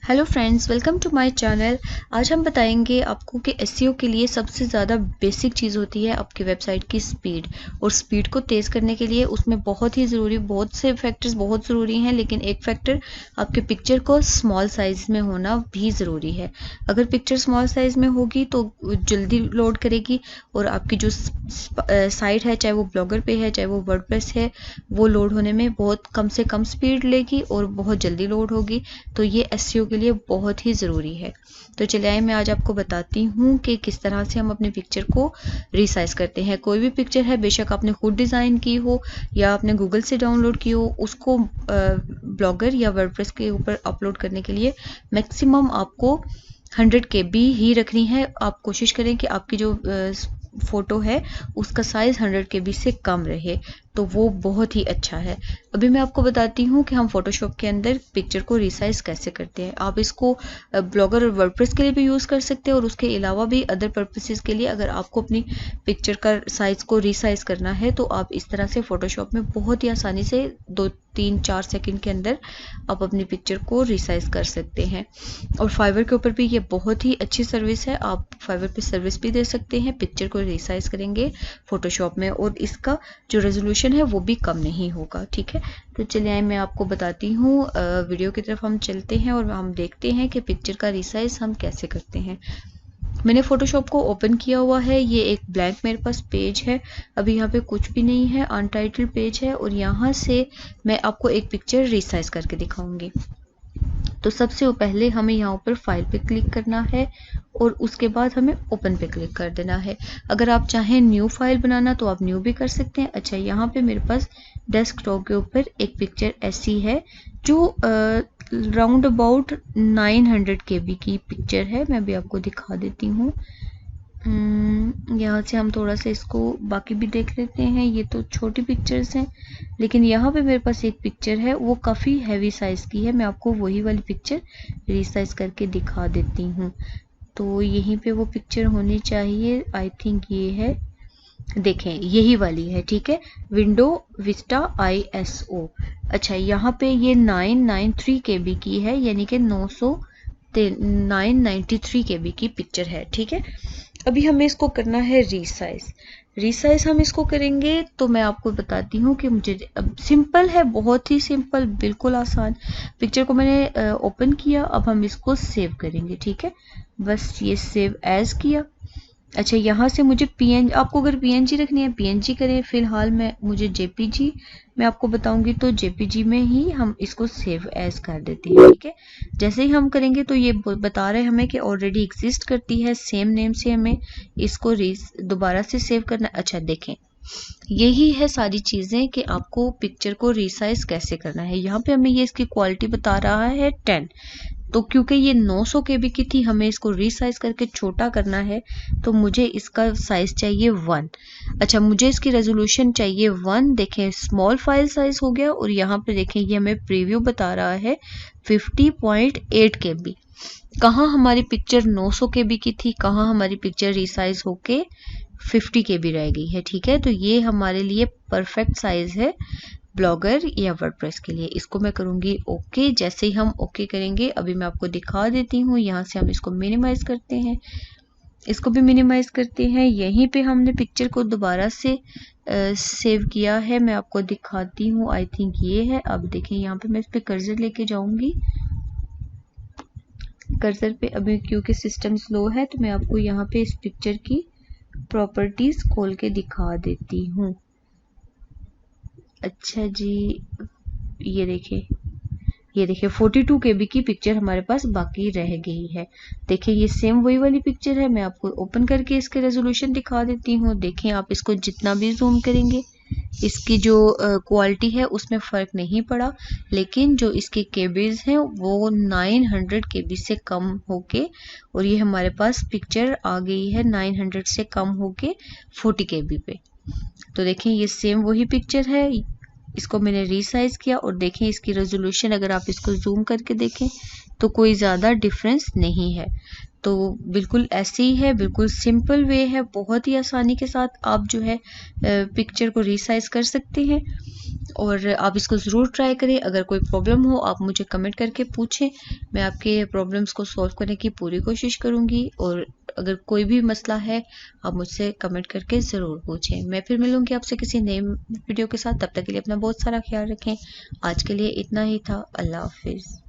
Hello friends, welcome to my channel. आज हम बताएंगे आपको कि एसईओ के लिए सबसे ज़्यादा बेसिक चीज़ होती है आपकी वेबसाइट की स्पीड। और स्पीड को तेज़ करने के लिए उसमें बहुत ही ज़रूरी बहुत से फैक्टर्स बहुत ज़रूरी हैं, लेकिन एक फैक्टर आपके पिक्चर को स्मॉल साइज़ में होना भी ज़रूरी है। अगर पिक्चर स्मॉल साइज़ में होगी तो जल्दी लोड करेगी और आपकी जो साइट है, चाहे वो ब्लॉगर पे है चाहे वो वर्डप्रेस है, वो लोड होने में बहुत कम से कम स्पीड लेगी और बहुत जल्दी लोड होगी। तो ये एसईओ के लिए बहुत ही ज़रूरी है। तो चलिए आइए मैं आज आपको बताती हूँ कि किस तरह से हम अपने पिक्चर को रिसाइज करते हैं। कोई भी पिक्चर है, बेशक आपने खुद डिज़ाइन की हो या आपने गूगल से डाउनलोड की हो, उसको ब्लॉगर या वर्डप्रेस के ऊपर अपलोड करने के लिए मैक्सिमम आपको 100 KB ही रखनी है। आप कोशिश करें कि आपकी जो फ़ोटो है उसका साइज़ 100 KB से कम रहे, तो वो बहुत ही अच्छा है। अभी मैं आपको बताती हूँ कि हम फोटोशॉप के अंदर पिक्चर को रिसाइज कैसे करते हैं। आप इसको ब्लॉगर और वर्डप्रेस के लिए भी यूज़ कर सकते हैं और उसके अलावा भी अदर पर्पसेस के लिए अगर आपको अपनी पिक्चर का साइज़ को रिसाइज करना है तो आप इस तरह से फोटोशॉप में बहुत ही आसानी से 2-3-4 सेकंड के अंदर आप अपनी पिक्चर को रिसाइज कर सकते हैं। और फाइवर के ऊपर भी ये बहुत ही अच्छी सर्विस है। आप फाइवर पे सर्विस भी दे सकते हैं, पिक्चर को रिसाइज करेंगे फोटोशॉप में और इसका जो रेजोल्यूशन है वो भी कम नहीं होगा। ठीक है, तो चलिए मैं आपको बताती हूँ। वीडियो की तरफ हम चलते हैं और हम देखते हैं कि पिक्चर का रिसाइज हम कैसे करते हैं। मैंने फोटोशॉप को ओपन किया हुआ है। ये एक ब्लैंक मेरे पास पेज है, अभी यहाँ पे कुछ भी नहीं है, अनटाइटल्ड पेज है और यहाँ से मैं आपको एक पिक्चर रिसाइज करके दिखाऊंगी। तो सबसे पहले हमें यहाँ ऊपर फाइल पे क्लिक करना है और उसके बाद हमें ओपन पे क्लिक कर देना है। अगर आप चाहें न्यू फाइल बनाना तो आप न्यू भी कर सकते हैं। अच्छा, यहाँ पे मेरे पास डेस्कटॉप के ऊपर एक पिक्चर ऐसी है जो राउंड अबाउट 900 KB की पिक्चर है। मैं भी आपको दिखा देती हूँ। यहाँ से हम थोड़ा सा इसको बाकी भी देख लेते हैं। ये तो छोटी पिक्चर्स हैं, लेकिन यहाँ पे मेरे पास एक पिक्चर है वो काफ़ी हैवी साइज़ की है। मैं आपको वही वाली पिक्चर रिसाइज करके दिखा देती हूँ। तो यहीं पे वो पिक्चर होनी चाहिए, आई थिंक ये है, देखें यही वाली है। ठीक है, विंडो विस्टा ISO। अच्छा, यहाँ पे ये 993 KB की है, यानी कि 993 KB की पिक्चर है। ठीक है, अभी हमें इसको करना है रिसाइज हम इसको करेंगे तो मैं आपको बताती हूँ कि मुझे अब सिंपल है, बहुत ही सिंपल, बिल्कुल आसान। पिक्चर को मैंने ओपन किया, अब हम इसको सेव करेंगे। ठीक है, बस ये सेव एज किया। अच्छा, यहाँ से मुझे PNG, आपको अगर PNG रखनी है PNG करें, फिलहाल मुझे JPG मैं आपको बताऊंगी तो JPG में ही हम इसको सेव एज कर देते हैं। ठीक है, जैसे ही हम करेंगे तो ये बता रहे हैं हमें कि ऑलरेडी एग्जिस्ट करती है, सेम नेम से हमें इसको दोबारा से सेव करना। अच्छा देखें, यही है सारी चीज़ें कि आपको पिक्चर को रिसाइज कैसे करना है। यहाँ पे हमें ये इसकी क्वालिटी बता रहा है 10, तो क्योंकि ये 900 KB की थी, हमें इसको रिसाइज करके छोटा करना है तो मुझे इसका साइज चाहिए 1। अच्छा, मुझे इसकी रेजोल्यूशन चाहिए 1। देखें, स्मॉल फाइल साइज हो गया और यहाँ पे देखें ये हमें प्रीव्यू बता रहा है 50.8 KB। कहाँ हमारी पिक्चर 900 KB की थी, कहाँ हमारी पिक्चर रिसाइज होके 50 KB रह गई है। ठीक है, तो ये हमारे लिए परफेक्ट साइज है ब्लॉगर या वर्डप्रेस के लिए। इसको मैं करूंगी ओके। जैसे ही हम ओके करेंगे, अभी मैं आपको दिखा देती हूँ। यहाँ से हम इसको मिनिमाइज करते हैं, इसको भी मिनिमाइज करते हैं। यहीं पे हमने पिक्चर को दोबारा से सेव किया है, मैं आपको दिखाती हूँ। आई थिंक ये है। अब देखें, यहाँ पे मैं इस पे कर्सर लेके जाऊंगी। कर्सर पे अभी क्योंकि सिस्टम स्लो है तो मैं आपको यहाँ पे इस पिक्चर की प्रॉपर्टीज खोल के दिखा देती हूँ। अच्छा जी, ये देखिए 42 KB की पिक्चर हमारे पास बाकी रह गई है। देखिए ये सेम वही वाली पिक्चर है। मैं आपको ओपन करके इसके रेजोल्यूशन दिखा देती हूँ। देखें, आप इसको जितना भी जूम करेंगे इसकी जो क्वालिटी है उसमें फ़र्क नहीं पड़ा, लेकिन जो इसके केबीज हैं वो 900 KB से कम होके, और ये हमारे पास पिक्चर आ गई है 900 से कम होके 40 KB पे। तो देखें ये सेम वही पिक्चर है, इसको मैंने रिसाइज किया और देखें इसकी रेजोल्यूशन, अगर आप इसको जूम करके देखें तो कोई ज़्यादा डिफरेंस नहीं है। तो बिल्कुल ऐसे ही है, बिल्कुल सिंपल वे है, बहुत ही आसानी के साथ आप जो है पिक्चर को रिसाइज कर सकते हैं। और आप इसको ज़रूर ट्राई करें। अगर कोई प्रॉब्लम हो आप मुझे कमेंट करके पूछें, मैं आपके प्रॉब्लम्स को सॉल्व करने की पूरी कोशिश करूँगी। और अगर कोई भी मसला है आप मुझसे कमेंट करके ज़रूर पूछें। मैं फिर मिलूँगी आपसे किसी नए वीडियो के साथ। तब तक के लिए अपना बहुत सारा ख्याल रखें। आज के लिए इतना ही था। अल्लाह हाफिज़।